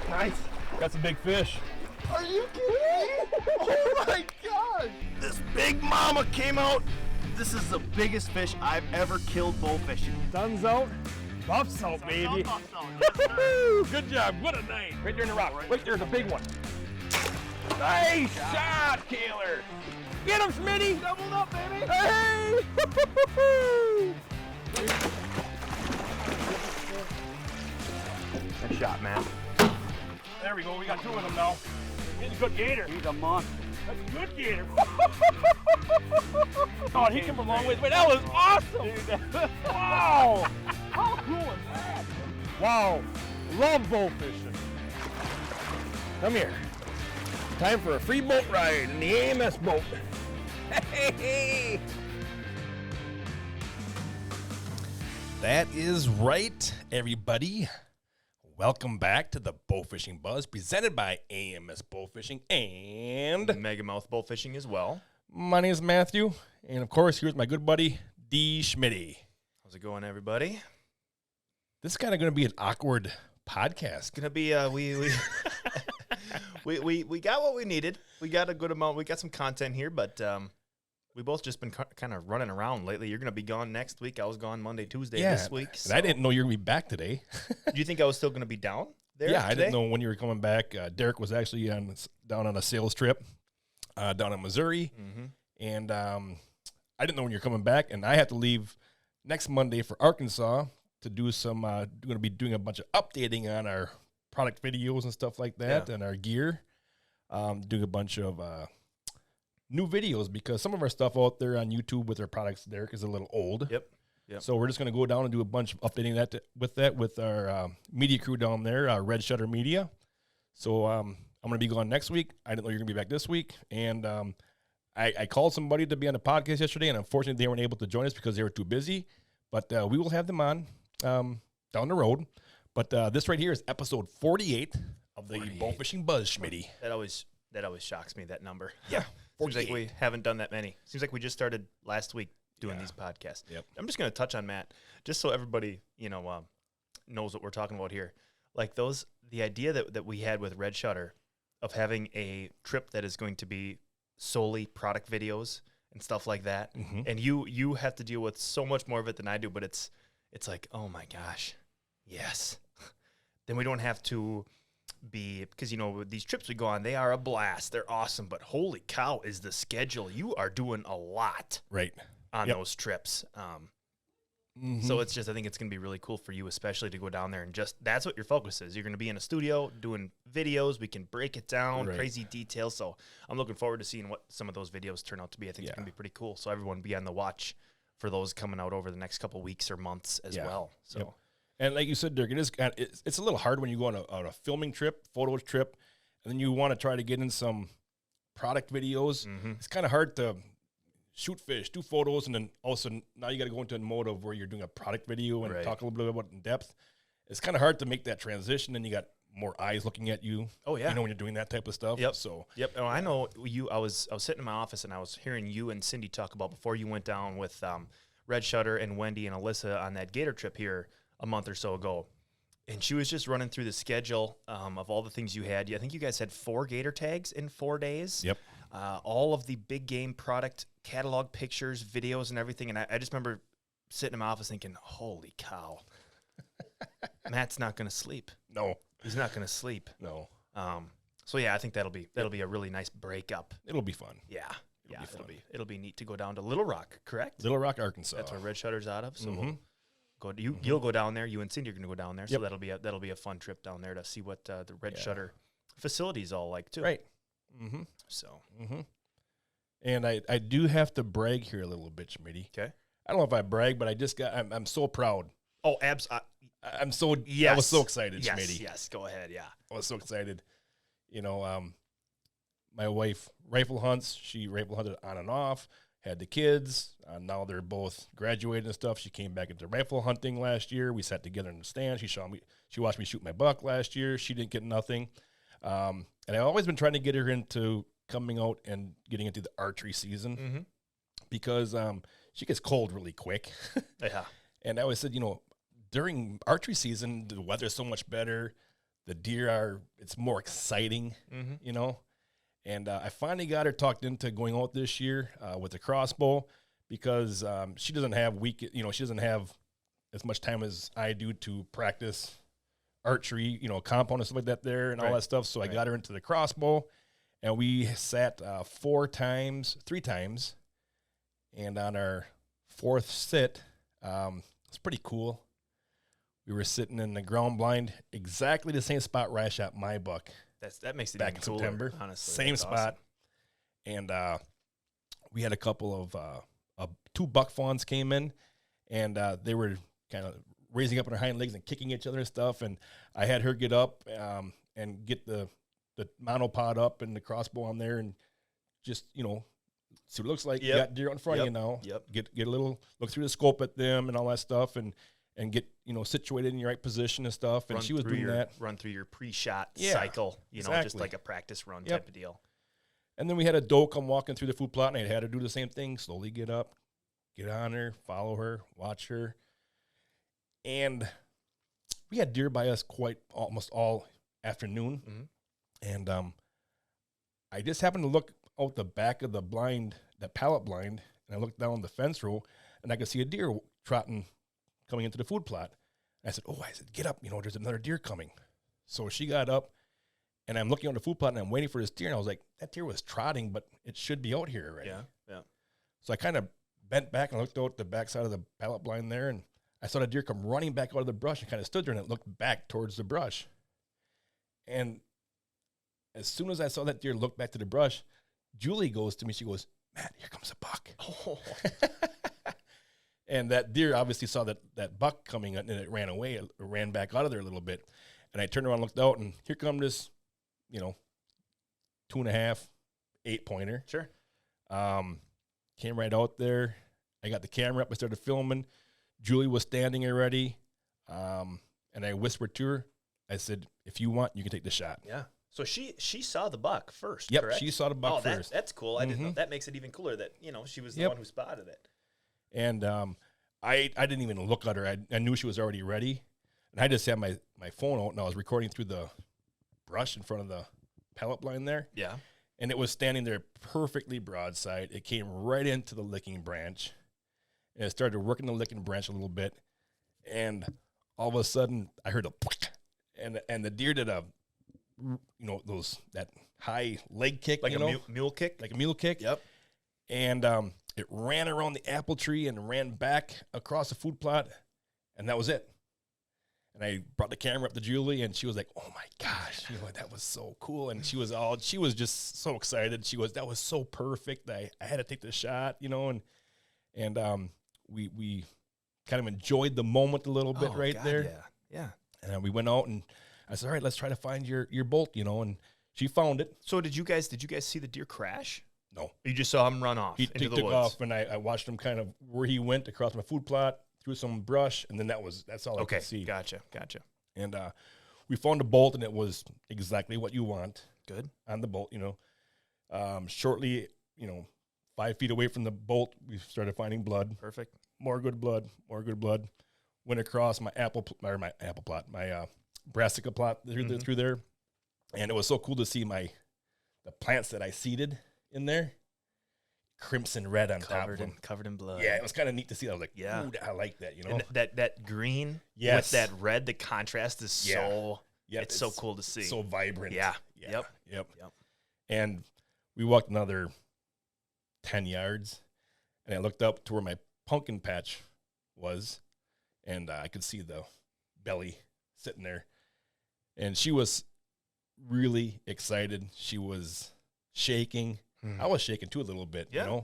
Nice. Got some big fish. Are you kidding me? Oh my God! This big mama came out. This is the biggest fish I've ever killed bow fishing. Sun's out. Buff's out, baby. Buff's out. Yes, Good job. What a night. Right there in the rock. Right there's a big one. Nice shot, Kaler. Get him, Smitty. doubled up, baby. Hey! Nice shot, man. There we go. We got two of them now. He's a good gator. He's a monster. That's a good gator. Oh, he came a long way. Wait, that was awesome. Wow. How cool is that? Wow. Love bow fishing. Come here. Time for a free boat ride in the AMS boat. Hey. That is right, everybody. Welcome back to the Bowfishing Buzz, presented by AMS Bowfishing and Peamouth Bowfishing as well. My name is Mathew, and of course, here's my good buddy D. Schmitty. How's it going, everybody? This is kind of going to be an awkward podcast. It's gonna be we got what we needed. We got a good amount. We got some content here, but we both just been kind of running around lately. You're gonna be gone next week. I was gone Monday, Tuesday this week. So. And I didn't know you were going to be back today. Do you think I was still gonna be down there? Yeah, today? I didn't know when you were coming back. Derek was actually down on a sales trip down in Missouri, and I didn't know when you were coming back. And I have to leave next Monday for Arkansas to do some. Going to be doing a bunch of updating on our product videos and stuff like that, and our gear. Doing a bunch of new videos because some of our stuff out there on YouTube with our products, Derek, is a little old. Yep. So we're just going to go down and do a bunch of updating with our media crew down there, Red Shutter Media. So I'm going to be gone next week. I didn't know you were going to be back this week. And I called somebody to be on the podcast yesterday, and unfortunately they weren't able to join us because they were too busy. But we will have them on down the road. But this right here is episode 48 of the Bowfishing Buzz, Schmitty. That always shocks me, that number. Yeah. Seems like we haven't done that many. Seems like we just started last week doing these podcasts. Yep. I'm just going to touch on Matt, just so everybody, knows what we're talking about here. Like the idea that we had with Red Shutter of having a trip that is going to be solely product videos and stuff like that. Mm-hmm. And you have to deal with so much more of it than I do, but it's like, oh my gosh, yes. Then we don't have to be, because these trips we go on, they are a blast, they're awesome, but holy cow is the schedule. You are doing a lot on those trips. So it's just, I think it's going to be really cool for you, especially to go down there and just, that's what your focus is. You're going to be in a studio doing videos. We can break it down, crazy details. So I'm looking forward to seeing what some of those videos turn out to be. I think it's going to be pretty cool. So everyone be on the watch for those coming out over the next couple weeks or months as well. So. And like you said, Dirk, it's a little hard when you go on a filming trip, photo trip, and then you want to try to get in some product videos. Mm-hmm. It's kind of hard to shoot fish, do photos, and then all of a sudden now you got to go into a mode of where you're doing a product video and talk a little bit about it in depth. It's kind of hard to make that transition, and you got more eyes looking at you. Oh yeah, when you're doing that type of stuff. Yep. So Oh, I know you. I was sitting in my office and I was hearing you and Cindy talk about before you went down with Red Shutter and Wendy and Alyssa on that gator trip here a month or so ago, and she was just running through the schedule of all the things you had. I think you guys had 4 gator tags in 4 days. Yep. All of the big game product catalog pictures, videos, and everything. And I just remember sitting in my office thinking, holy cow, Matt's not going to sleep. No. He's not going to sleep. No. So yeah, I think that'll be a really nice breakup. It'll be fun. Yeah. It'll be neat to go down to Little Rock, correct? Little Rock, Arkansas. That's where Red Shutter's out of. So you'll go down there. You and Cindy are going to go down there. So that'll be a fun trip down there to see what the Red Shutter facility is all like too. Right. Mm-hmm. So. Mm-hmm. And I do have to brag here a little bit, Schmitty. Okay. I don't know if I brag, but I'm so proud. Oh, I was so excited, Schmitty. Yes, go ahead, yeah. I was so excited. My wife rifle hunts. She rifle hunted on and off, had the kids. Now they're both graduated and stuff. She came back into rifle hunting last year. We sat together in the stand. She watched me shoot my buck last year. She didn't get nothing. And I've always been trying to get her into coming out and getting into the archery season because she gets cold really quick. Yeah. And I always said, during archery season, the weather's so much better. the deer it's more exciting, you know. And I finally got her talked into going out this year with the crossbow because she doesn't have she doesn't have as much time as I do to practice archery, compound and stuff like that there and all that stuff. So I got her into the crossbow, and we sat 3 times. And on our 4th sit, it's pretty cool. We were sitting in the ground blind, exactly the same spot where I shot my buck. That makes it back even in cooler, September. honestly. Same That's spot. awesome. And we had a couple of 2 buck fawns came in, and they were kind of raising up on their hind legs and kicking each other and stuff. And I had her get up and get the monopod up and the crossbow on there, and just see what it looks like. You got deer out in front of you now. Get a little look through the scope at them and all that stuff, and get situated in your right position and stuff. And she was doing that. Run through your pre-shot cycle, just like a practice run type of deal. And then we had a doe come walking through the food plot, and I had her do the same thing. Slowly get up, get on her, follow her, watch her. And we had deer by us almost all afternoon. And I just happened to look out the back of the blind, that pallet blind, and I looked down the fence row, and I could see a deer trotting, coming into the food plot. And I said, get up, there's another deer coming. So she got up, and I'm looking on the food plot, and I'm waiting for this deer, and I was like, that deer was trotting, but it should be out here already. Yeah. So I kind of bent back and looked out the backside of the pallet blind there, and I saw the deer come running back out of the brush and kind of stood there, and it looked back towards the brush. And as soon as I saw that deer look back to the brush, Julie goes to me, she goes, Matt, here comes a buck. Oh. And that deer obviously saw that buck coming, and it ran away. It ran back out of there a little bit. And I turned around and looked out, and here comes this, 2.5, 8-pointer. Sure. Came right out there. I got the camera up. I started filming. Julie was standing already. And I whispered to her. I said, if you want, you can take the shot. Yeah. So she saw the buck first, Yep, correct? she saw the buck first. That's cool. I didn't know. That makes it even cooler that, she was the one who spotted it. And I didn't even look at her. I knew she was already ready. And I just had my phone out, and I was recording through the brush in front of the pellet blind there. Yeah. And it was standing there perfectly broadside. It came right into the licking branch. And it started working the licking branch a little bit. And all of a sudden, I heard and the deer did that high leg kick. Like a mule kick? Like a mule kick. Yep. And it ran around the apple tree and ran back across the food plot, and that was it. And I brought the camera up to Julie, and she was like, "Oh my gosh, that was so cool!" And she was just so excited. That was so perfect. I had to take the shot, and we kind of enjoyed the moment a little bit there. Yeah. And we went out, and I said, "All right, let's try to find your bolt," and she found it. So did you guys see the deer crash? No. You just saw him run off into the took woods. off, and I watched him kind of where he went across my food plot, through some brush, and then that's all I could see. Gotcha. And we found a bolt, and it was exactly what you want. Good. On the bolt, shortly, 5 feet away from the bolt, we started finding blood. Perfect. More good blood. Went across my brassica plot through there, and it was so cool to see the plants that I seeded in there, crimson red on top of them. Covered in blood. Yeah, it was kind of neat to see. I was like, yeah, ooh, I like that, And that green with that red, the contrast is it's so cool to see. So vibrant. Yeah. Yep. And we walked another 10 yards, and I looked up to where my pumpkin patch was, and I could see the belly sitting there. And she was really excited. She was shaking. I was shaking too a little bit, Yeah.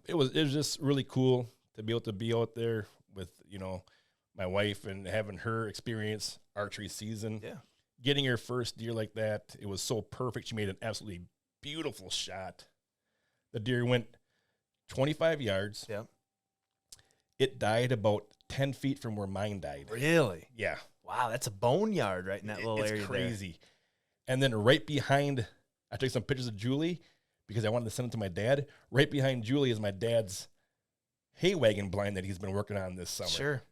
It was just really cool to be able to be out there with, my wife and having her experience archery season. Yeah. Getting her first deer like that, it was so perfect. She made an absolutely beautiful shot. The deer went 25 yards. Yeah. It died about 10 feet from where mine died. Really? Yeah. Wow, that's a boneyard right in that little area. It's crazy. And then right behind, I took some pictures of Julie because I wanted to send them to my dad. Right behind Julie is my dad's hay wagon blind that he's been working on this summer. Sure.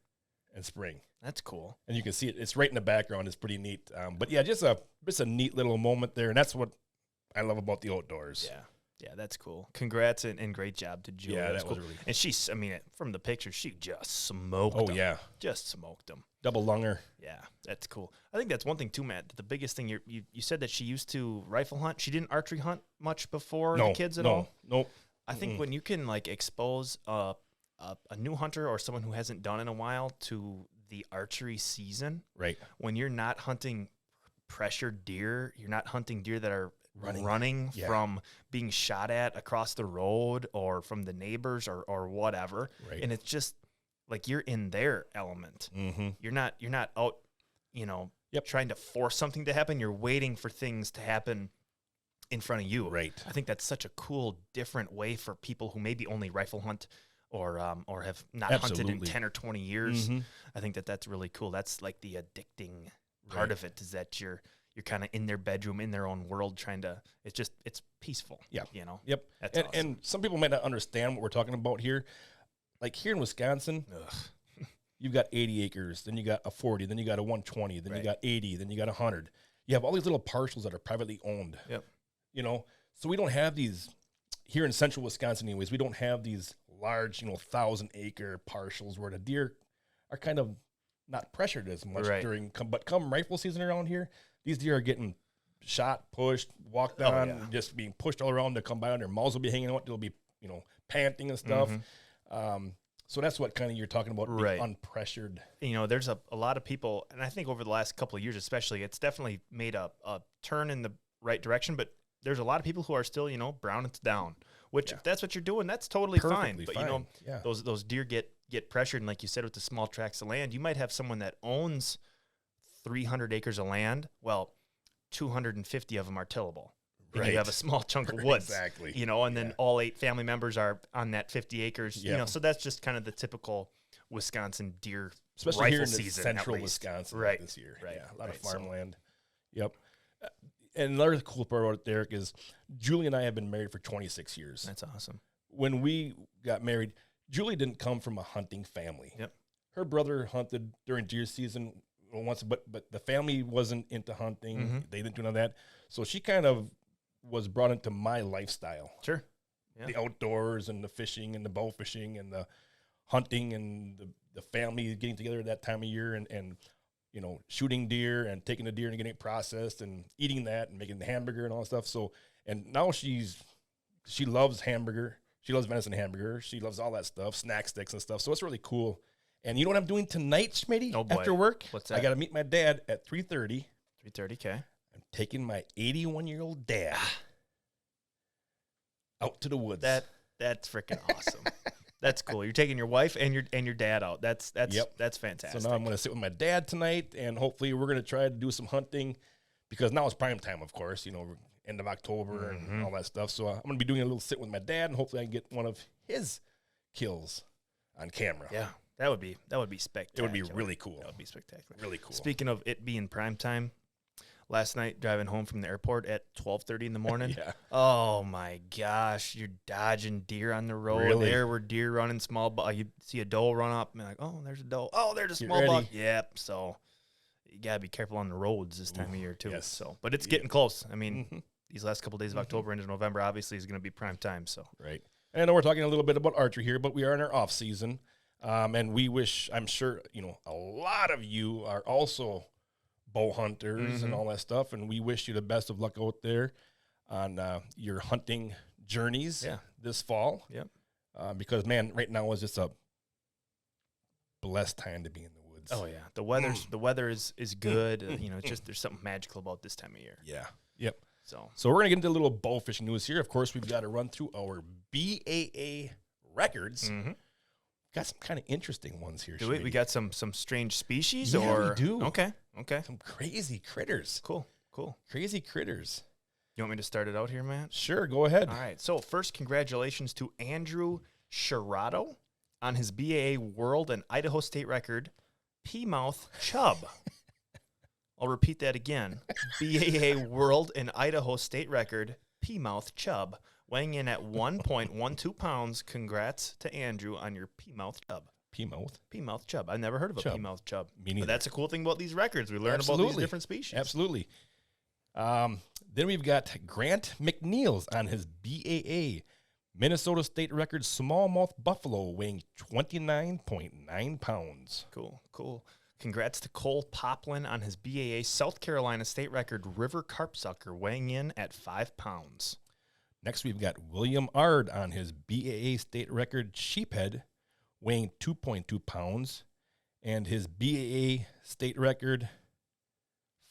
and spring. That's cool. And you can see it. It's right in the background. It's pretty neat. But yeah, just a neat little moment there. And that's what I love about the outdoors. Yeah. Yeah, that's cool. Congrats and great job to Julie. Yeah, that's that cool. was really cool. And she's, I mean, from the picture, she just smoked Oh, them. yeah. Just smoked them. Double lunger. Yeah, that's cool. I think that's one thing too, Matt. The biggest thing you said that she used to rifle hunt. She didn't archery hunt much before the kids at all. Nope. I think when you can like expose a new hunter or someone who hasn't done in a while to the archery season, Right. when you're not hunting pressured deer, you're not hunting deer that are running Yeah. from being shot at across the road or from the neighbors or whatever. Right. And it's just like you're in their element. Mm-hmm. You're not out, trying to force something to happen. You're waiting for things to happen in front of you. Right. I think that's such a cool, different way for people who maybe only rifle hunt or have not hunted in Absolutely. 10 or 20 years. Mm-hmm. I think that's really cool. That's like the addicting part of it, is that you're kind of in their bedroom, in their own world, trying to, it's peaceful. Yeah. That's awesome. And some people might not understand what we're talking about here. Like here in Wisconsin, you've got 80 acres, then you got a 40, then you got a 120, then you got 80, then you got 100. You have all these little parcels that are privately owned. Yep. So we don't have these here in central Wisconsin anyways. We don't have these large, 1,000-acre parcels where the deer are kind of not pressured as much but come rifle season around here, these deer are getting shot, pushed, walked on, just being pushed all around. They'll come by and their mouths will be hanging out. They'll be, panting and stuff. So that's what kind of you're talking about, being unpressured. There's a lot of people, and I think over the last couple of years especially, it's definitely made a turn in the right direction, but there's a lot of people who are still, brown it down, which if that's what you're doing, that's totally fine. But, those deer get pressured, and like you said, with the small tracts of land, you might have someone that owns 300 acres of land. Well, 250 of them are tillable. And you have a small chunk of woods. Exactly. And then all 8 family members are on that 50 acres. So that's just kind of the typical Wisconsin deer especially rifle here in the season, central Wisconsin this year. Right. Yeah, a lot of farmland. Yep. And another cool part about it, Derek, is Julie and I have been married for 26 years. That's awesome. When we got married, Julie didn't come from a hunting family. Yep. Her brother hunted during deer season once, but the family wasn't into hunting. Mm-hmm. They didn't do none of that. So she kind of was brought into my lifestyle. Sure. Yeah. The outdoors and the fishing and the bow fishing and the hunting and the family getting together at that time of year and shooting deer and taking the deer and getting it processed and eating that and making the hamburger and all that stuff. So, and now she loves hamburger. She loves venison hamburger. She loves all that stuff, snack sticks and stuff. So it's really cool. And you know what I'm doing tonight, Schmitty? Oh, boy. After work? What's that? I got to meet my dad at 3:30. 3:30, okay. I'm taking my 81-year-old dad out to the woods. That's freaking awesome. That's cool. You're taking your wife and your dad out. That's fantastic. So now I'm going to sit with my dad tonight, and hopefully we're going to try to do some hunting because now it's prime time, of course, end of October and all that stuff. So I'm going to be doing a little sit with my dad, and hopefully I can get one of his kills on camera. Yeah, that would be spectacular. It would be really cool. That would be spectacular. Really cool. Speaking of it being prime time, last night driving home from the airport at 12:30 in the morning. Yeah. Oh my gosh, you're dodging deer on the road. Really? There were deer running small buck. You see a doe run up, and you're like, oh, there's a doe. Oh, there's a Get small ready. buck. Yep. So you gotta be careful on the roads this time of year too. yes. So, but it's getting close. I mean, these last couple days of October into November obviously is going to be prime time. So Right. And I know we're talking a little bit about archery here, but we are in our off season. And we wish, I'm sure, a lot of you are also bow hunters and all that stuff. And we wish you the best of luck out there on your hunting journeys this fall. Yep. Because, man, right now is just a blessed time to be in the woods. oh yeah, the weather is good. It's just there's something magical about this time of year. Yeah. Yep. So we're going to get into a little bow fishing news here. Of course, we've got to run through our BAA records. Got some kind of interesting ones here. do we got some strange species Yeah, or we do. Okay. Some crazy critters. Cool. Crazy critters. You want me to start it out here, Matt? Sure, go ahead. All right. So first, congratulations to Andrew Shirato on his BAA World and Idaho State record, Peamouth Chub. I'll repeat that again. BAA World and Idaho State record, Peamouth Chub, weighing in at 1.12 pounds. Congrats to Andrew on your Peamouth Chub. Peamouth Chub. I never heard of a Chub. Peamouth Chub. Me neither. But that's a cool thing about these records. We learn about these different species. Absolutely. Then we've got Grant McNeils on his BAA, Minnesota State record smallmouth buffalo, weighing 29.9 pounds. Cool. Congrats to Cole Poplin on his BAA South Carolina State record river carp sucker, weighing in at 5 pounds. Next, we've got William Ard on his BAA State record sheephead, weighing 2.2 pounds, and his BAA State record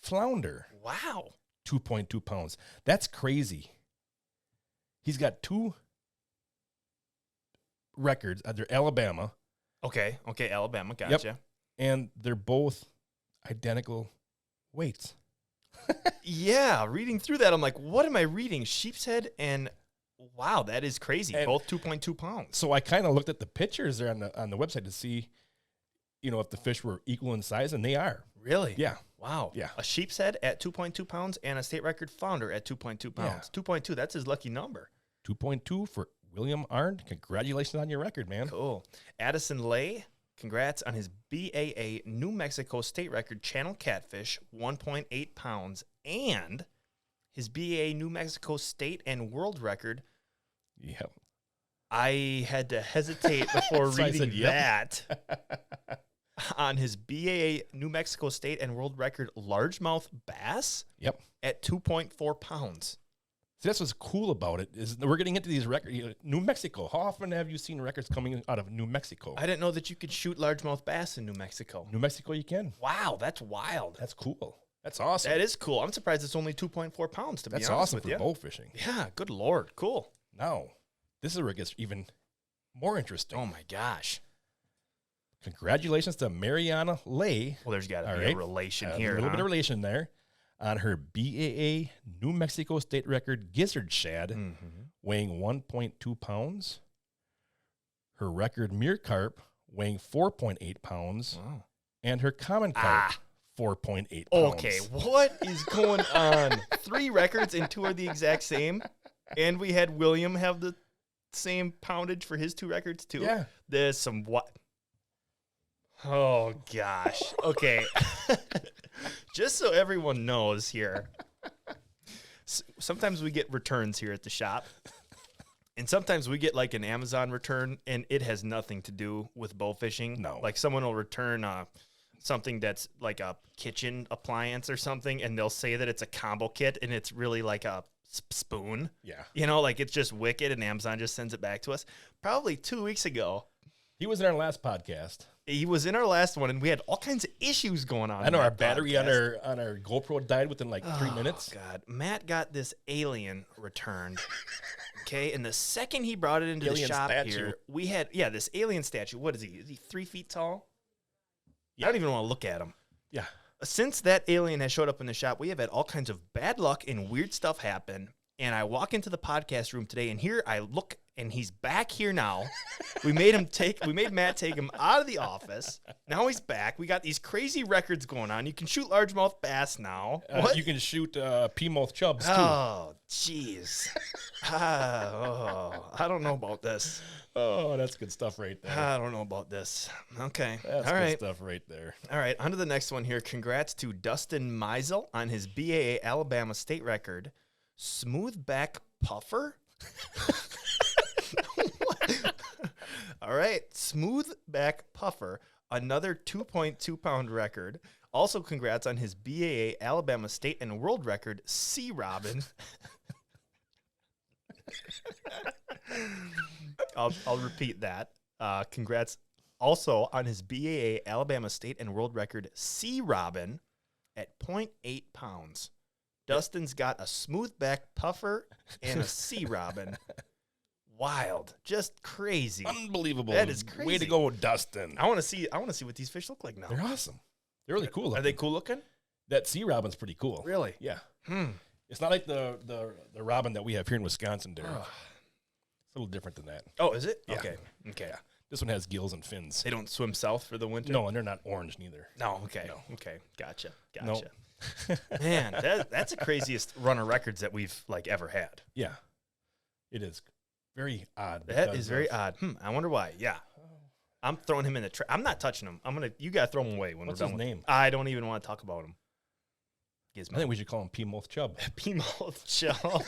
flounder, Wow. 2.2 pounds. That's crazy. He's got 2 records. They're Alabama, Okay, Alabama, gotcha. and they're both identical weights. Yeah, reading through that, I'm like, what am I reading? Sheep's head and wow, that is crazy. And- Both 2.2 pounds. So I kind of looked at the pictures there on the website to see, if the fish were equal in size, and they are. Really? Yeah. Wow. Yeah. A sheep's head at 2.2 pounds and a state record flounder at 2.2 pounds. 2.2, that's his lucky number. 2.2 for William Arndt. Congratulations on your record, man. Cool. Addison Lay, congrats on his BAA New Mexico state record channel catfish, 1.8 pounds, and his BAA New Mexico state and world record. Yep. I had to hesitate before So I reading said, yep. that. On his BAA New Mexico state and world record largemouth bass Yep. at 2.4 pounds. See, that's what's cool about it is we're getting into these records. New Mexico. How often have you seen records coming out of New Mexico? I didn't know that you could shoot largemouth bass in New Mexico. New Mexico, you can. Wow, that's wild. That's cool. That's awesome. That is cool. I'm surprised it's only 2.4 pounds, to That's be honest awesome with for you. bow fishing. Yeah, good Lord. Cool. Now, this is where it gets even more interesting. Oh, my gosh. Congratulations to Mariana Lay. Well, there's got to All be right. a relation A here. little bit huh? of relation there on her BAA New Mexico state record gizzard shad, Mhm. weighing 1.2 pounds. Her record mere carp, weighing 4.8 pounds. Wow. And her common carp, 4.8 pounds. Okay, what is going on? 3 records and 2 are the exact same. And we had William have the same poundage for his 2 records, too. Yeah. There's some what? Oh, gosh. Okay. Just so everyone knows here, sometimes we get returns here at the shop. And sometimes we get like an Amazon return, and it has nothing to do with bow fishing. No. Like someone will return something that's like a kitchen appliance or something, and they'll say that it's a combo kit, and it's really like a spoon. Yeah. Like it's just wicked, and Amazon just sends it back to us. Probably 2 weeks ago, He was in our last podcast. he was in our last one, and we had all kinds of issues going on. I in know our that battery podcast. on our GoPro died within like 3 minutes. God, Matt got this alien returned. Okay, and the second he brought it into the Alien shop statue. here, we had this alien statue. What is he? Is he 3 feet tall? I don't even want to look at him. Yeah. Since that alien has showed up in the shop, we have had all kinds of bad luck and weird stuff happen. And I walk into the podcast room today, and here I look, and he's back here now. We made Matt take him out of the office. Now he's back. We got these crazy records going on. You can shoot largemouth bass now. What? You can shoot Peamouth Chubs too. Oh, jeez. I don't know about this. Oh, that's good stuff right there. I don't know about this. Okay. That's All good right. stuff right there. All right. On to the next one here. Congrats to Dustin Meisel on his BAA Alabama state record. Smoothback puffer? All right. Smoothback puffer. Another 2.2 pound record. Also, congrats on his BAA Alabama state and world record. Sea robin. I'll repeat that. Congrats also on his BAA Alabama state and world record sea robin at 0.8 pounds. Dustin's got a smoothback puffer and a sea robin. Wild, just crazy. Unbelievable. That is Way crazy. to go, Dustin. I want to see what these fish look like now. They're awesome. They're really cool. Are they cool looking? That sea robin's pretty cool. Really? Yeah. Hmm. It's not like the robin that we have here in Wisconsin, Derek. It's a little different than that. Oh, is it? Yeah. Okay. Yeah. This one has gills and fins. They don't swim south for the winter? No, and they're not orange neither. No, okay. No. Okay. Gotcha. Nope. Man, that's the craziest run of records that we've ever had. Yeah. It is very odd. That because is very of- odd. I wonder why. Yeah. I'm throwing him in the trash. I'm not touching him. You got to throw him away when What's we're done. his name? I don't even want to talk about him. Gizmo. I think we should call him Peamouth Chub. Peamouth Chub.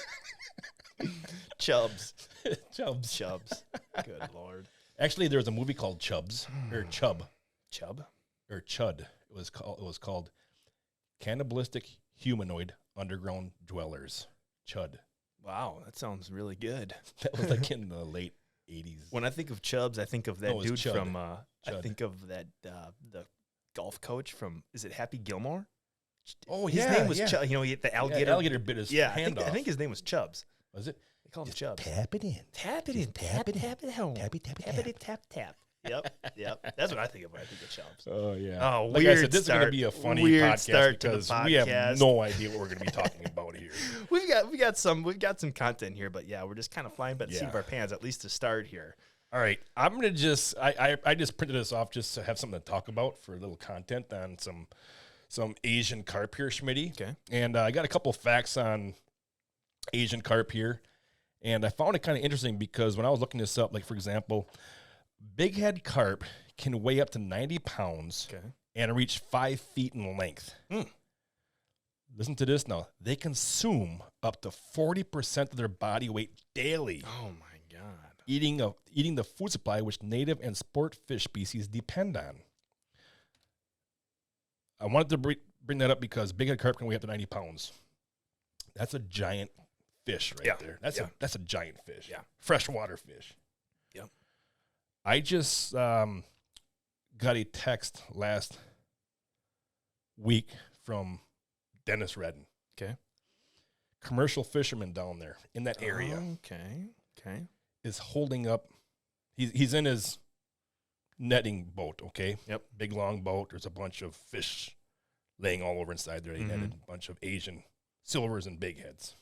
Chubs. Chubs. Chubs. Good Lord. Actually, there was a movie called Chubs or Chub Chub? or Chud. It was called Cannibalistic Humanoid Underground Dwellers. Chud. Wow, that sounds really good. That was like in the late 80s. When I think of Chubs, I think of that No, it's dude Chud. from, I Chud. think of that, the golf coach from, is it Happy Gilmore? Oh, His name was Chub. You know, the alligator. Alligator bit his hand off. I think his name was Chubs. Was it? They call him Chubs. Tap it in. Tap it in. Tap it home. Tap it, tap it, Tap it, tap, tap. Yep. That's what I think of when I think of Chubs. Oh, yeah. Oh, like I weird said, this is going to start. be a funny Weird podcast start to the because we have podcast. no idea what we're going to be talking about here. We've got some content here, but yeah, we're just kind of flying by the seat of our pants, at least to start here. All right, I'm going to just I just printed this off just to have something to talk about for a little content on some Asian carp here, Schmitty. Okay. And I got a couple facts on Asian carp here, and I found it kind of interesting because when I was looking this up, like for example, big head carp can weigh up to 90 pounds and reach 5 feet in length. Listen to this now. They consume up to 40% of their body weight daily. Oh my God. Eating the food supply which native and sport fish species depend on. I wanted to bring that up because big head carp can weigh up to 90 pounds. That's a giant fish right there. That's a giant fish. Yeah. Freshwater fish. Yep. I just got a text last week from Dennis Redden. Okay. Commercial fisherman down there in that area. Okay. Is holding up. He's in his netting boat, okay? Yep. Big long boat. There's a bunch of fish laying all over inside there. He netted a bunch of Asian silvers and big heads.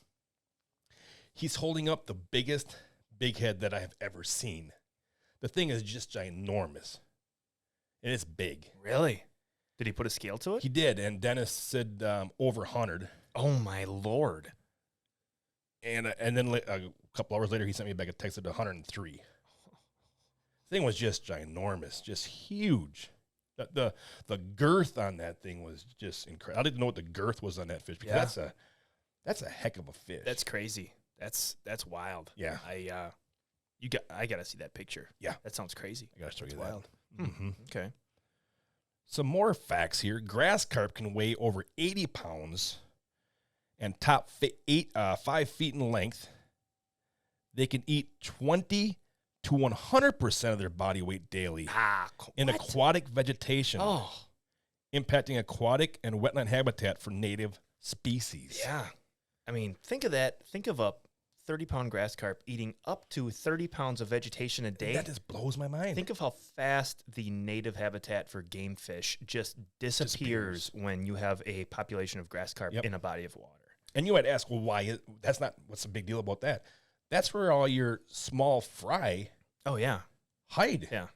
He's holding up the biggest big head that I have ever seen. The thing is just ginormous. And it's big. Really? Did he put a scale to it? He did, and Dennis said over 100. Oh my Lord. And then a couple hours later, he sent me back a text at 103. The thing was just ginormous, just huge. The girth on that thing was just incredible. I didn't know what the girth was on that fish because that's a heck of a fish. That's crazy. That's wild. Yeah. I gotta see that picture. Yeah. That sounds crazy. I gotta show you Wild. that. Mm-hmm. Okay. Some more facts here. Grass carp can weigh over 80 pounds and top 5 feet in length. They can eat 20 to 100% of their body weight daily in aquatic vegetation, impacting aquatic and wetland habitat for native species. Yeah. I mean, think of that. Think of a 30-pound grass carp eating up to 30 pounds of vegetation a day. That just blows my mind. Think of how fast the native habitat for game fish just disappears when you have a population of grass carp in a body of water. And you might ask, well, why? That's not, what's the big deal about that? That's where all your small fry hide. Yeah.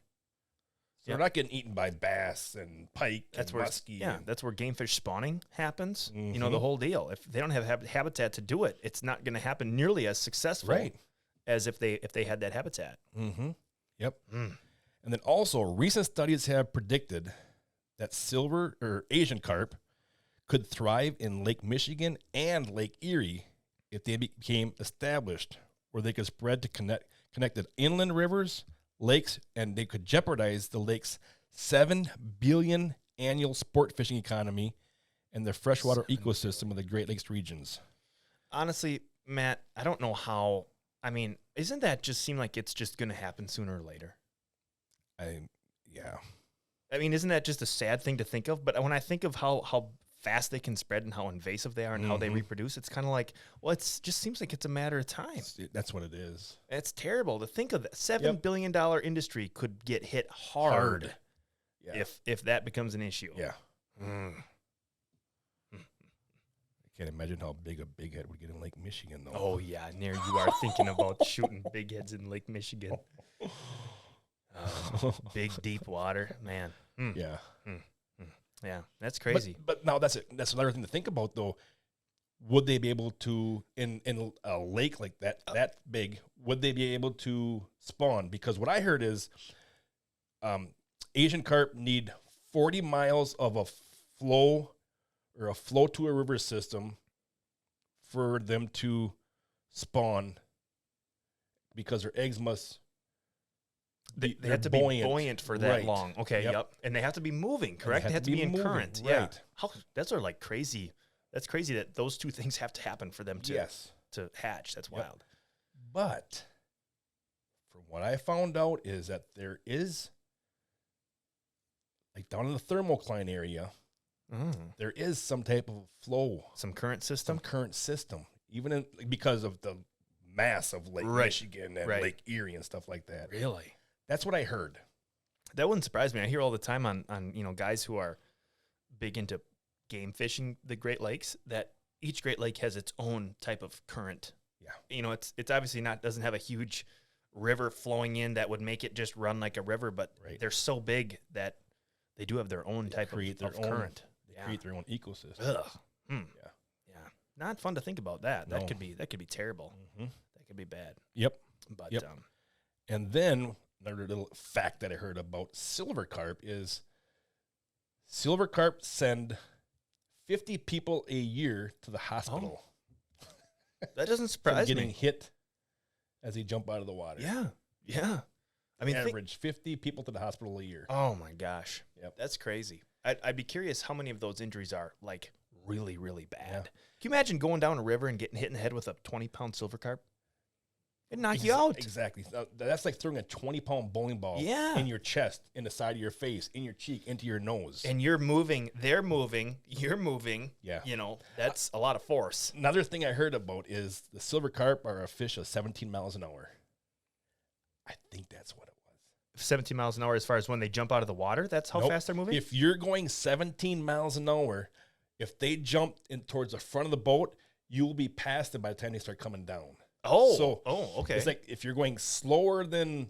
So they're not getting eaten by bass and pike and muskie. Yeah, that's where game fish spawning happens. You know, the whole deal. If they don't have habitat to do it, it's not going to happen nearly as successful as if they had that habitat. Mm-hmm. Yep. And then also, recent studies have predicted that silver or Asian carp could thrive in Lake Michigan and Lake Erie if they became established, where they could spread to connected inland rivers, lakes, and they could jeopardize the lake's $7 billion annual sport fishing economy and the freshwater ecosystem of the Great Lakes regions. Honestly, Matt, I don't know how. I mean, isn't that just seem like it's just going to happen sooner or later? Yeah. I mean, isn't that just a sad thing to think of? But when I think of how fast they can spread and how invasive they are and how they reproduce, it's kind of like, well, it just seems like it's a matter of time. That's what it is. It's terrible to think of that. $7 billion industry could get hit hard. If that becomes an issue. Yeah. I can't imagine how big a big head would get in Lake Michigan, though. Oh, yeah. And there you are thinking about shooting big heads in Lake Michigan. Big, deep water. Man. Yeah. Yeah, that's crazy. But now that's another thing to think about, though. Would they be able to, in a lake like that big, would they be able to spawn? Because what I heard is Asian carp need 40 miles of a flow to a river system for them to spawn, because their eggs must They have to be buoyant for that long. Okay, yep. And they have to be moving, correct? They have to be in moving, current. right. Yeah. That's are like crazy. That's crazy that those two things have to happen for them to hatch. That's wild. But from what I found out is that there is, like down in the thermocline area, there is some type of flow. Some current system? Even in, because of the mass of Lake Michigan and Lake Erie and stuff like that. Really? That's what I heard. That wouldn't surprise me. I hear all the time on guys who are big into game fishing the Great Lakes that each Great Lake has its own type of current. Yeah. It's obviously doesn't have a huge river flowing in that would make it just run like a river, but they're so big that they do have their own type of current. They create their own ecosystem. Ugh. Yeah. Not fun to think about that. No. That could be terrible. That could be bad. Yep. But and then another little fact that I heard about silver carp is silver carp send 50 people a year to the hospital. That doesn't surprise me. Getting hit as they jump out of the water. Yeah. I mean, average 50 people to the hospital a year. Oh my gosh. Yep. That's crazy. I'd be curious how many of those injuries are like really, really bad. Yeah. Can you imagine going down a river and getting hit in the head with a 20-pound silver carp? It'd knock you out. Exactly. That's like throwing a 20-pound bowling ball in your chest, in the side of your face, in your cheek, into your nose. And you're moving, they're moving, you're moving. Yeah. That's a lot of force. Another thing I heard about is the silver carp are a fish of 17 miles an hour. I think that's what it was. 17 miles an hour as far as when they jump out of the water? That's how fast they're moving? If you're going 17 miles an hour, if they jump in towards the front of the boat, you'll be past them by the time they start coming down. Okay. It's like if you're going slower than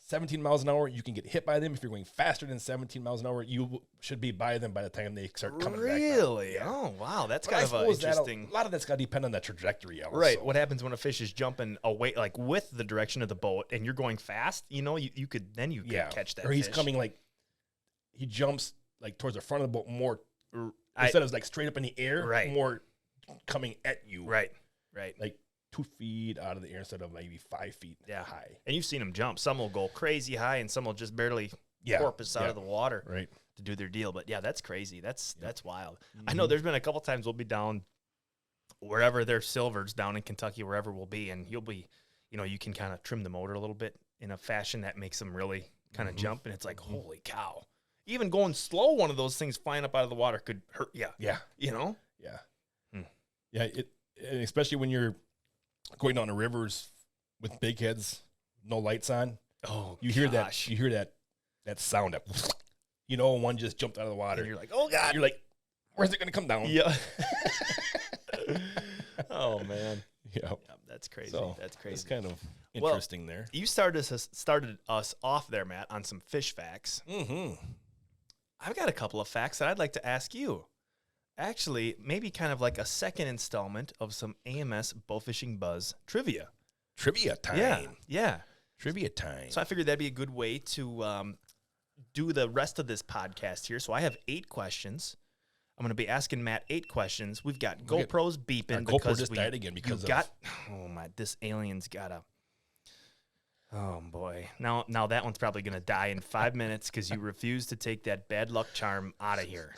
17 miles an hour, you can get hit by them. If you're going faster than 17 miles an hour, you should be by them by the time they start coming back down. Really? Yeah. Oh, wow. That's kind of interesting. A lot of that's got to depend on the trajectory also. Right. What happens when a fish is jumping away, like with the direction of the boat, and you're going fast? You could catch that. Or he's fish. coming he jumps like towards the front of the boat more. Instead of like straight up in the air, more coming at you. Right. Like 2 feet out of the air instead of maybe 5 feet high. And you've seen them jump. Some will go crazy high, and some will just barely porpoise out of the water to do their deal. But yeah, that's crazy. That's wild. I know there's been a couple times we'll be down wherever there's silvers down in Kentucky, wherever we'll be, and you'll be, you can kind of trim the motor a little bit in a fashion that makes them really kind of jump, and it's like, holy cow. Even going slow, one of those things flying up out of the water could hurt you. Yeah. Yeah. Yeah, especially when you're going down the rivers with big heads, no lights on. Oh, you hear that sound that one just jumped out of the water. And you're like, oh God. You're like, where's it going to come down? Yeah. Oh man. Yeah. That's crazy. So, that's crazy. It's kind of interesting there. You started us off there, Matt, on some fish facts. I've got a couple of facts that I'd like to ask you. Actually, maybe kind of like a second installment of some AMS Bowfishing Buzz trivia. Trivia time. Yeah. Trivia time. So I figured that'd be a good way to do the rest of this podcast here. So I have 8 questions. I'm going to be asking Matt 8 questions. We've got GoPros beeping GoPro just died again because this alien's got a. Oh boy! Now that one's probably going to die in 5 minutes because you refuse to take that bad luck charm out of here.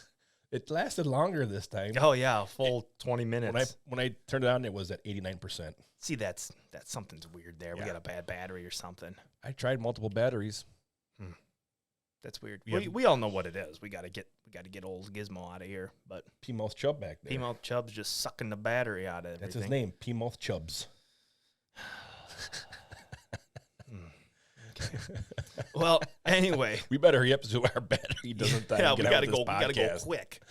It lasted longer this time. Oh yeah, a full 20 minutes. When I turned it on, it was at 89%. See, that's something's weird there. Yeah. We got a bad battery or something. I tried multiple batteries. That's weird. We all know what it is. We got to get old Gizmo out of here. But Peamouth Chub back there. Peamouth Chub's just sucking the battery out of everything. That's his name, Peamouth Chubs. Okay. Well, anyway, we better hurry up so our battery doesn't die. Yeah, we gotta go. We gotta go quick.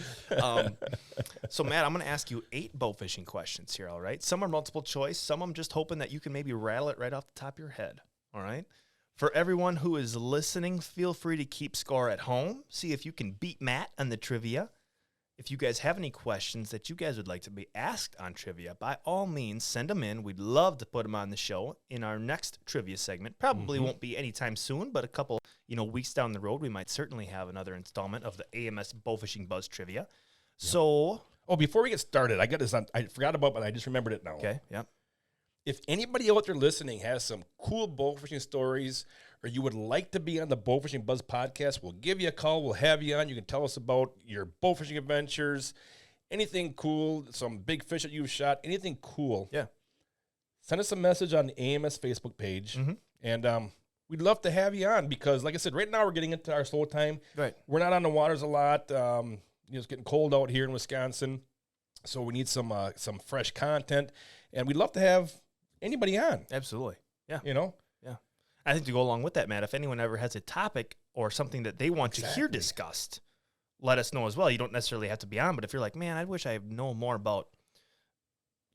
So, Matt, I'm gonna ask you 8 bowfishing questions here. All right. Some are multiple choice. Some I'm just hoping that you can maybe rattle it right off the top of your head. All right. For everyone who is listening, feel free to keep score at home. See if you can beat Matt on the trivia. if you guys have any questions that you guys would like to be asked on trivia, by all means, send them in. We'd love to put them on the show in our next trivia segment. Probably won't be anytime soon, but a couple, weeks down the road, we might certainly have another installment of the AMS Bowfishing Buzz Trivia. So, before we get started, I got this on. I forgot about, but I just remembered it now. okay, yep. If anybody out there listening has some cool bowfishing stories, or you would like to be on the Bowfishing Buzz podcast, we'll give you a call. We'll have you on. You can tell us about your bowfishing adventures, anything cool, some big fish that you've shot, anything cool. Yeah. Send us a message on the AMS Facebook page, and we'd love to have you on because, like I said, right now we're getting into our slow time. Right. We're not on the waters a lot. It's getting cold out here in Wisconsin, so we need some fresh content, and we'd love to have anybody on. Absolutely. Yeah. Yeah. I think to go along with that, Matt, if anyone ever has a topic or something that they want to hear discussed, let us know as well. You don't necessarily have to be on, but if you're like, man, I wish I know more about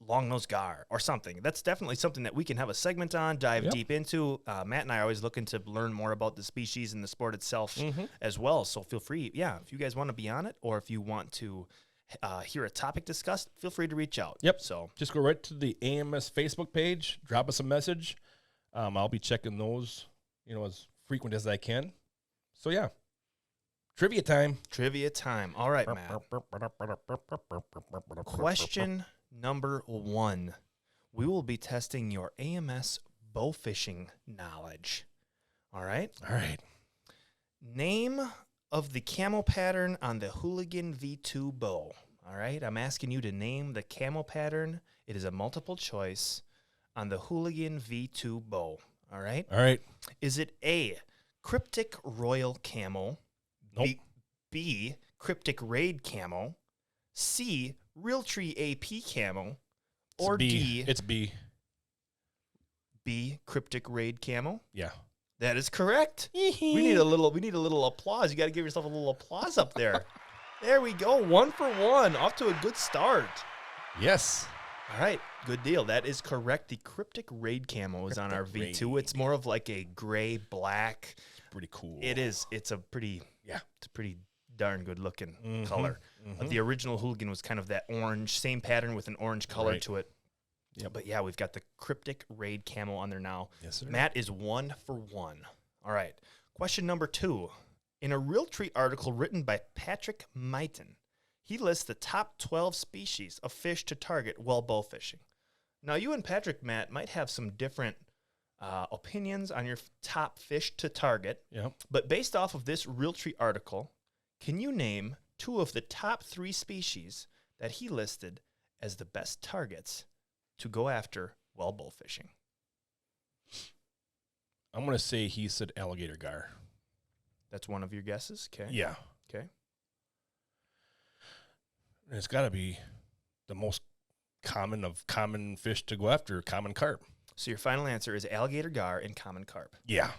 long-nosed gar or something, that's definitely something that we can have a segment on, dive deep into. Matt and I are always looking to learn more about the species and the sport itself as well, so feel free. Yeah, if you guys want to be on it or if you want to hear a topic discussed, feel free to reach out. Yep. So just go right to the AMS Facebook page, drop us a message. I'll be checking those, as frequent as I can. So yeah, trivia time. Trivia time. All right, Matt. Question number 1. We will be testing your AMS bow fishing knowledge. All right? All right. Name of the camo pattern on the Hooligan V2 bow. All right? I'm asking you to name the camo pattern. It is a multiple choice on the Hooligan V2 bow. All right? All right. Is it A, Cryptic Royal Camo? Nope. B, Cryptic Raid Camo? C, Realtree AP Camo? Or D, It's B. B, Cryptic Raid Camo? Yeah. That is correct. We need a little applause. You got to give yourself a little applause up there. There we go. 1 for 1. Off to a good start. Yes. All right. Good deal. That is correct. The Cryptic Raid Camo is on our V2. It's more of like a gray black. It's pretty cool. It is. It's a pretty darn good looking color. Mm-hmm. The original Hooligan was kind of that orange, same pattern with an orange color to it. Yep. But yeah, we've got the Cryptic Raid Camo on there now. Yes, sir. Matt is 1 for 1. All right. Question number 2. In a Realtree article written by Patrick Mighton, he lists the top 12 species of fish to target while bow fishing. Now, you and Patrick, Matt, might have some different opinions on your top fish to target. Yep. But based off of this Realtree article, can you name 2 of the top 3 species that he listed as the best targets to go after while bow fishing? I'm going to say he said alligator gar. That's one of your guesses? Okay. Yeah. Okay. And it's got to be the most common fish to go after, common carp. So your final answer is alligator gar and common carp. Yeah.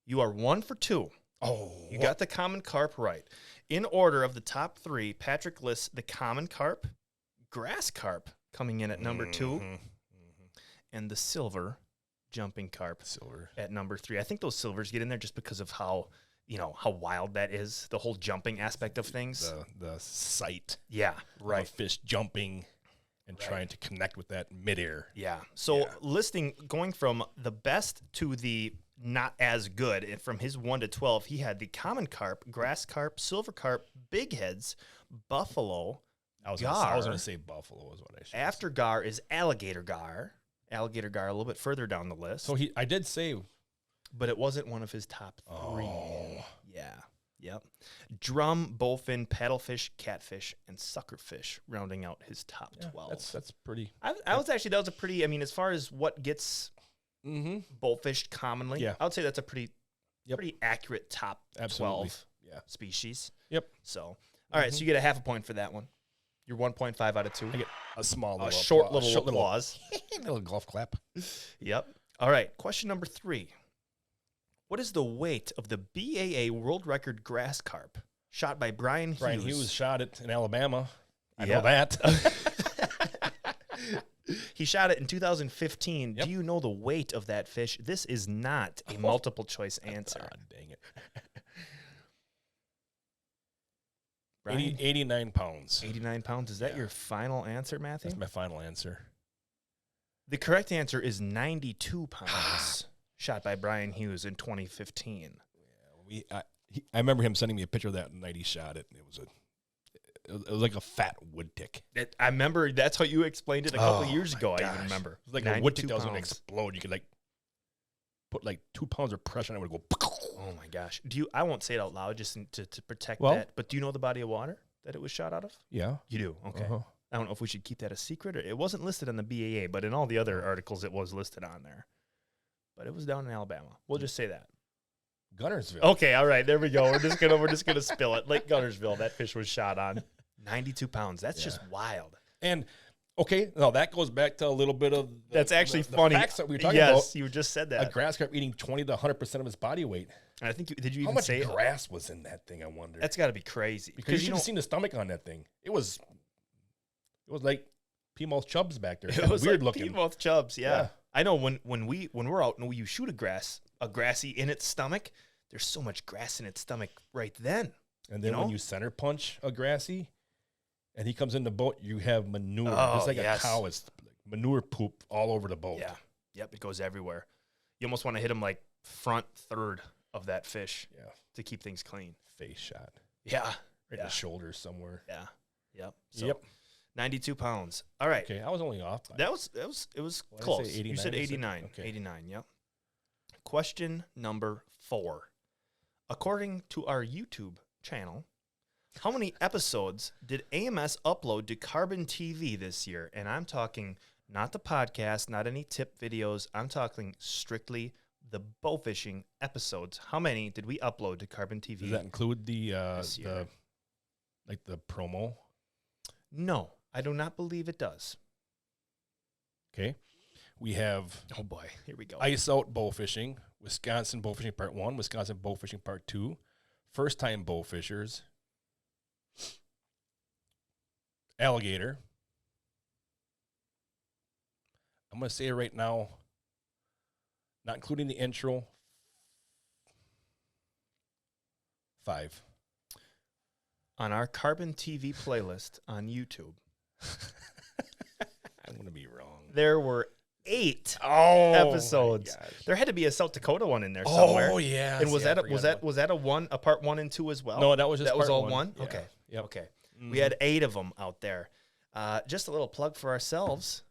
You are 1 for 2. Oh. You got the common carp right. In order of the top 3, Patrick lists the common carp, grass carp coming in at number 2, and the silver jumping carp at number 3. I think those silvers get in there just because of how wild that is, the whole jumping aspect of things. The sight. Yeah, right. Of a fish jumping and trying to connect with that midair. Yeah. So listing, going from the best to the not as good, and from his 1 to 12, he had the common carp, grass carp, silver carp, big heads, buffalo, gar. I was going to say buffalo is what I should After gar is alligator gar. Alligator gar a little bit further down the list. So I did say. But it wasn't one of his top 3. Oh. Yeah. Yep. Drum, bowfin, paddlefish, catfish, and suckerfish rounding out his top 12. That's pretty. That was a pretty, as far as what gets bowfished commonly, I would say that's a pretty accurate top 12 species. Yep. So, all right, so you get a half a point for that one. You're 1.5 out of 2. I get a short little applause. Little golf clap. Yep. All right, question number 3. What is the weight of the BAA world record grass carp shot by Brian Hughes? Brian Hughes shot it in Alabama. I know that. He shot it in 2015. Yep. Do you know the weight of that fish? This is not a multiple choice answer. Dang it. Brian? 89 pounds. 89 pounds. Is that your final answer, Matthew? That's my final answer. The correct answer is 92 pounds, shot by Brian Hughes in 2015. I remember him sending me a picture of that night he shot it. It was like a fat wood tick. I remember that's how you explained it a couple of years ago. I even remember. It was like a wood tick that was going to explode. You could like put like 2 pounds of pressure and it would go. Oh my gosh! I won't say it out loud just to protect Well, that. But do you know the body of water that it was shot out of? Yeah. You do. Okay. Uh-huh. I don't know if we should keep that a secret, or it wasn't listed on the BAA, but in all the other articles it was listed on there. But it was down in Alabama. We'll just say that. Gunnersville. Okay, all right, there we go. We're just gonna spill it. Lake Gunnersville, that fish was shot on. 92 pounds. That's just wild. And okay, now that goes back to a little bit of that's actually the funny. Facts that we were talking yes, about. you just said A that. grass carp eating 20 to 100% of its body weight. And I think did you How even much say grass was in that thing? I wonder. That's got to be crazy. Because you should have seen the stomach on that thing. It was like Peamouth Chubs back there. It was weird like looking. Peamouth Chubs. Yeah. Yeah. I know when we're out and you shoot a grassy in its stomach, there's so much grass in its stomach right then. And then when you center punch a grassy, and he comes in the boat, you have manure. Oh, It's like a cow. It's manure poop all over the boat. Yeah. Yep. It goes everywhere. You almost want to hit him like front third of that fish. Yeah. To keep things clean. Face shot. Yeah. Right in the shoulder somewhere. Yeah. Yep. So Yep. 92 pounds. All right. Okay, I was only off. It was What did I close. say, You said 89. Okay. 89, yep. Question number 4. According to our YouTube channel, how many episodes did AMS upload to Carbon TV this year? And I'm talking not the podcast, not any tip videos. I'm talking strictly the bowfishing episodes. How many did we upload to Carbon TV? Does that include the promo? No, I do not believe it does. Okay. We have Oh boy, here we go. Ice Out Bowfishing, Wisconsin Bowfishing Part 1, Wisconsin Bowfishing Part 2, First Time Bowfishers, Alligator. I'm going to say it right now, not including the intro, 5. On our Carbon TV playlist on YouTube, I'm going to be wrong. there were 8 Oh, episodes. There had to be a South Dakota one in there somewhere. Oh, yeah. And was that a part 1 and 2 as well? No, that was just that was part all one. Yeah. Okay. Yep. Okay. We had 8 of them out there. Just a little plug for ourselves.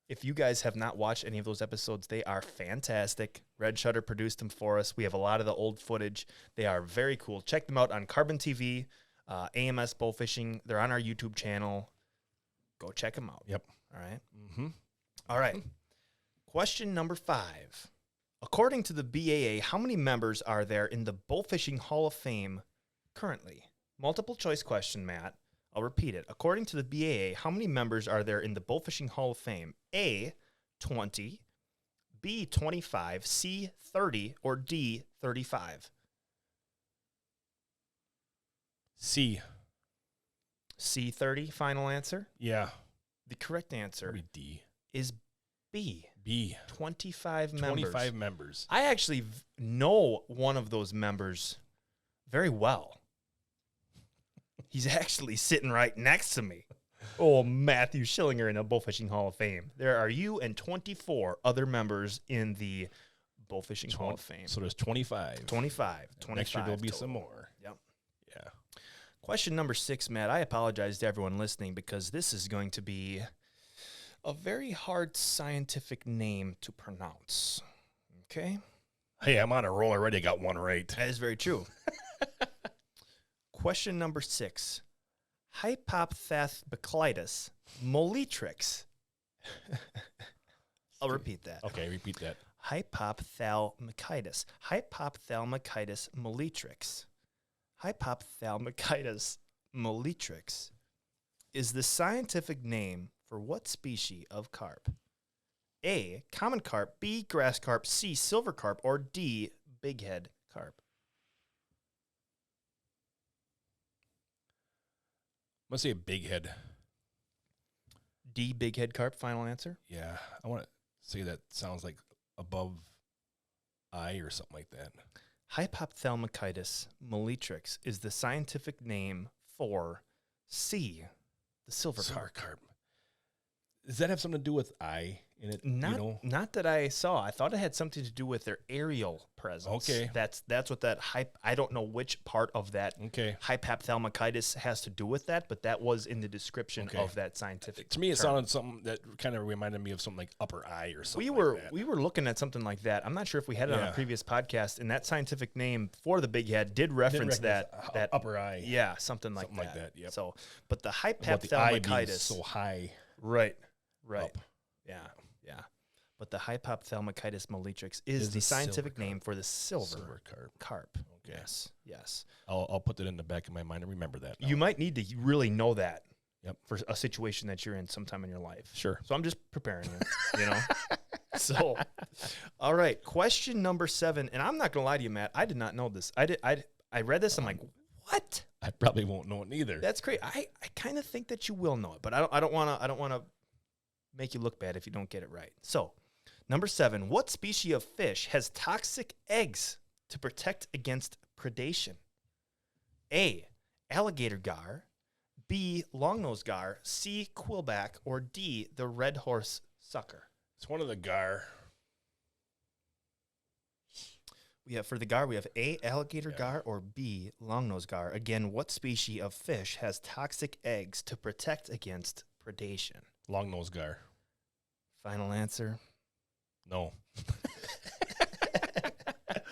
If you guys have not watched any of those episodes, they are fantastic. Red Shutter produced them for us. We have a lot of the old footage. They are very cool. Check them out on Carbon TV, AMS Bowfishing. They're on our YouTube channel. Go check them out. Yep. All right. Mm-hmm. All right. Question number 5. According to the BAA, how many members are there in the Bowfishing Hall of Fame currently? Multiple choice question, Matt. I'll repeat it. According to the BAA, how many members are there in the Bowfishing Hall of Fame? A, 20, B, 25, C, 30, or D, 35? C. C, 30, final answer? Yeah. The correct answer Probably D. is B, B. 25 members. 25 members. I actually know one of those members very well. He's actually sitting right next to me. Oh, Mathew Schillinger in the Bowfishing Hall of Fame. There are you and 24 other members in the Bowfishing Hall of Fame. So there's 25. 25. Next year there'll be total. some more. Yep. Yeah. Question number 6, Matt. I apologize to everyone listening because this is going to be a very hard scientific name to pronounce. Okay? Hey, I'm on a roll already. I got one right. That is very true. Question number 6. Hypophthalmoclitis molitrix. I'll repeat that. Okay, repeat that. Hypophthalmocitis. Hypophthalmocitis molitrix. Hypophthalmocitis molitrix is the scientific name for what species of carp? A, common carp, B, grass carp, C, silver carp, or D, bighead carp? I'm going to say a big head. D, bighead carp, final answer? Yeah. I want to say that sounds like above eye or something like that. Hypophthalmocitis molitrix is the scientific name for C, the silver carp. Carp. Does that have something to do with eye in it? Not that I saw. I thought it had something to do with their aerial presence. Okay. That's what that I don't know which part of that hypophthalmitis has to do with that, but that was in the description of that scientific To me, it term. sounded something that kind of reminded me of something like upper eye or something We were looking at something like that. I'm not sure if we had it on a previous podcast, and that scientific name for the big head did reference that upper eye. Yeah, something like that. Yep. So, but the About the eye being hypophthalmitis so high. Right. Up. Yeah. But the hypophthalmitis mellitrix is the scientific name for the silver carp. Okay. Yes. I'll put that in the back of my mind and remember that. You might need to really know that. Yep. For a situation that you're in sometime in your life. Sure. So I'm just preparing you, So, all right. Question number 7, and I'm not gonna lie to you, Matt. I did not know this. I read this. I'm like, what? I probably won't know it neither. That's great. I kind of think that you will know it, but I don't want to make you look bad if you don't get it right. So, number 7, what species of fish has toxic eggs to protect against predation? A, alligator gar, B, longnose gar, C, quillback, or D, the red horse sucker. It's one of the gar. For the gar, we have A, alligator gar, or B, longnose gar. Again, what species of fish has toxic eggs to protect against predation? Longnose gar. Final answer. No.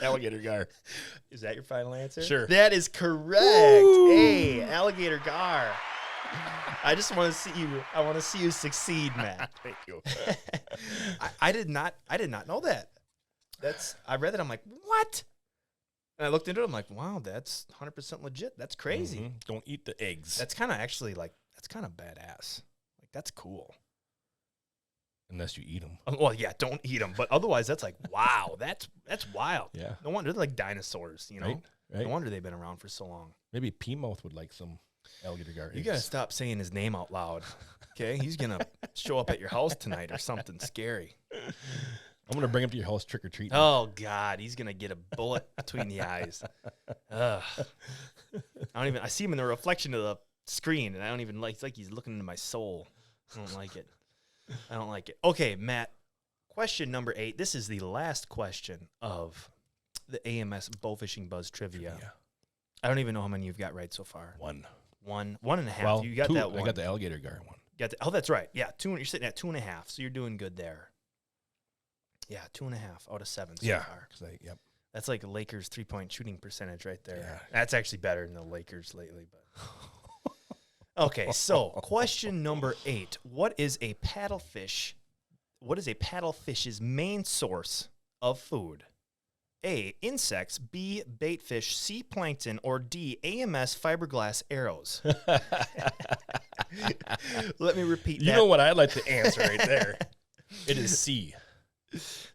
Alligator gar. Is that your final answer? Sure. That is correct. A, alligator gar. I just want to see you. I want to see you succeed, Matt. Thank you. I did not know that. I read that. I'm like, what? And I looked into it. I'm like, wow, that's 100% legit. That's crazy. Mm-hmm. Don't eat the eggs. That's kind of actually that's kind of badass. Like, that's cool. Unless you eat them. Well, yeah, don't eat them. But otherwise, that's like, wow, that's wild. Yeah. No wonder they're like dinosaurs, Right. No wonder they've been around for so long. Maybe Peamouth would like some alligator gar. You got to stop saying his name out loud. Okay? He's going to show up at your house tonight or something scary. I'm going to bring him to your house trick or treat. Oh, God. He's going to get a bullet between the eyes. Ugh. I see him in the reflection of the screen, and I don't even it's like he's looking into my soul. I don't like it. Okay, Matt, question number 8. This is the last question of the AMS Bowfishing Buzz Trivia. I don't even know how many you've got right so far. One. One and a half. Well, you got 2. that one. I got the alligator gar one. Oh, that's right. Yeah, 2. You're sitting at 2.5, so you're doing good there. Yeah, 2.5 out of 7 so far. Yep. That's like a Lakers 3-point shooting percentage right there. Yeah. That's actually better than the Lakers lately. But okay, so question number 8. What is a paddlefish's main source of food? A, insects, B, baitfish, C, plankton, or D, AMS fiberglass arrows? Let me repeat that. You know what I'd like to answer right there? It is C.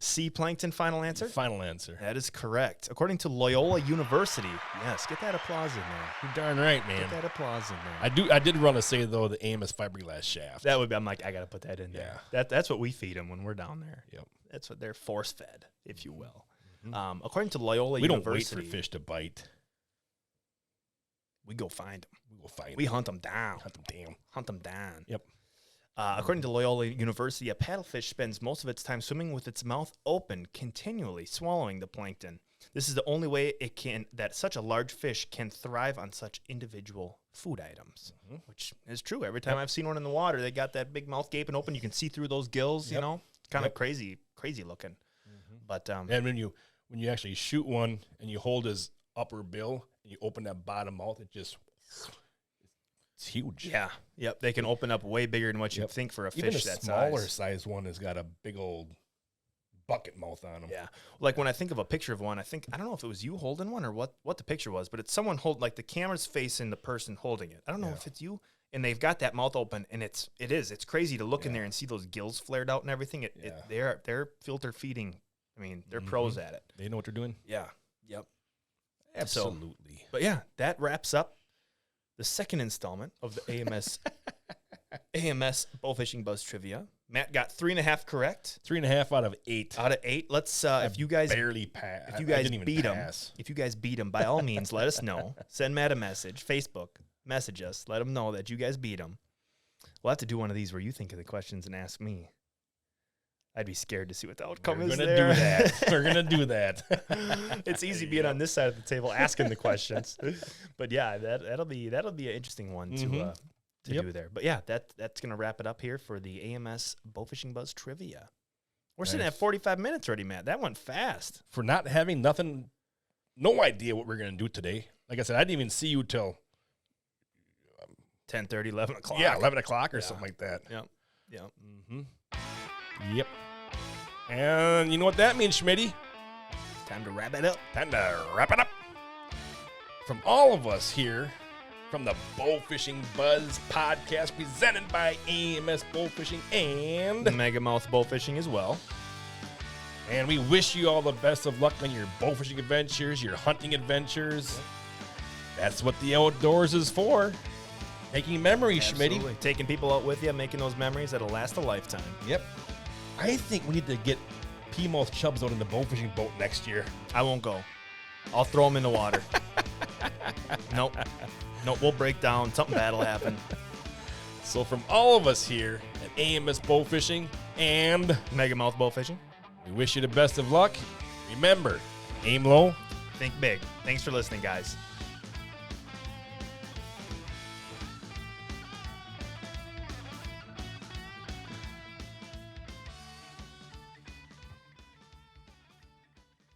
C, plankton, final answer? Final answer. That is correct. According to Loyola University. Yes, get that applause in there. You're darn right, man. Get that applause in there. I did want to say, though, the AMS fiberglass shaft. That would be, I'm like, I got to put that in there. That's what we feed them when we're down there. Yep. That's what they're force fed, if you will. According to Loyola We don't University. wait for fish to bite. We go find them. We hunt them down. Hunt them down. Yep. Yep. According to Loyola University, a paddlefish spends most of its time swimming with its mouth open, continually swallowing the plankton. This is the only way that such a large fish can thrive on such individual food items, which is true. Every time I've seen one in the water, they got that big mouth gaping open. You can see through those gills, you know, kind of crazy looking. But and when you actually shoot one and you hold his upper bill and you open that bottom mouth, it's huge. Yeah. Yep. They can open up way bigger than what you'd think for a Even fish a that smaller size. size one has got a big old bucket mouth on them. Yeah. Like when I think of a picture of one, I don't know if it was you holding one or what the picture was, but it's someone holding, like the camera's facing the person holding it. I don't know if it's you. And they've got that mouth open, and it's crazy to look in there and see those gills flared out and everything. They're filter feeding. I mean, they're pros at it. They know what they're doing. Yeah. Yep. Absolutely. But yeah, that wraps up the second installment of the AMS Bowfishing Buzz Trivia. Matt got 3.5 correct. 3.5 out of 8. Out of 8. Let's if you guys barely pass. If you guys beat him, by all means, let us know. Send Matt a message. Facebook, message us. Let them know that you guys beat them. We'll have to do one of these where you think of the questions and ask me. I'd be scared to see what the outcome is there. We're gonna do that. We're gonna do that. It's easy being on this side of the table asking the questions. But yeah, that'll be an interesting one to do there. But yeah, that's gonna wrap it up here for the AMS Bowfishing Buzz Trivia. We're sitting at 45 minutes already, Matt. That went fast. For not having no idea what we're gonna do today. Like I said, I didn't even see you till 10:30, 11 o'clock. Yeah, 11 o'clock or something like that. Yep. Yep. And you know what that means, Schmitty? Time to wrap it up. From all of us here, from the Bowfishing Buzz podcast presented by AMS Bowfishing and Megamouth Bowfishing as well. And we wish you all the best of luck on your bowfishing adventures, your hunting adventures. That's what the outdoors is for. Making memories, Schmitty. Taking people out with you, making those memories that'll last a lifetime. Yep. I think we need to get Peamouth Chubs out in the bowfishing boat next year. I won't go. I'll throw them in the water. Nope, we'll break down. Something bad will happen. So from all of us here at AMS Bowfishing and Megamouth Bowfishing, we wish you the best of luck. Remember, aim low. think big. Thanks for listening, guys.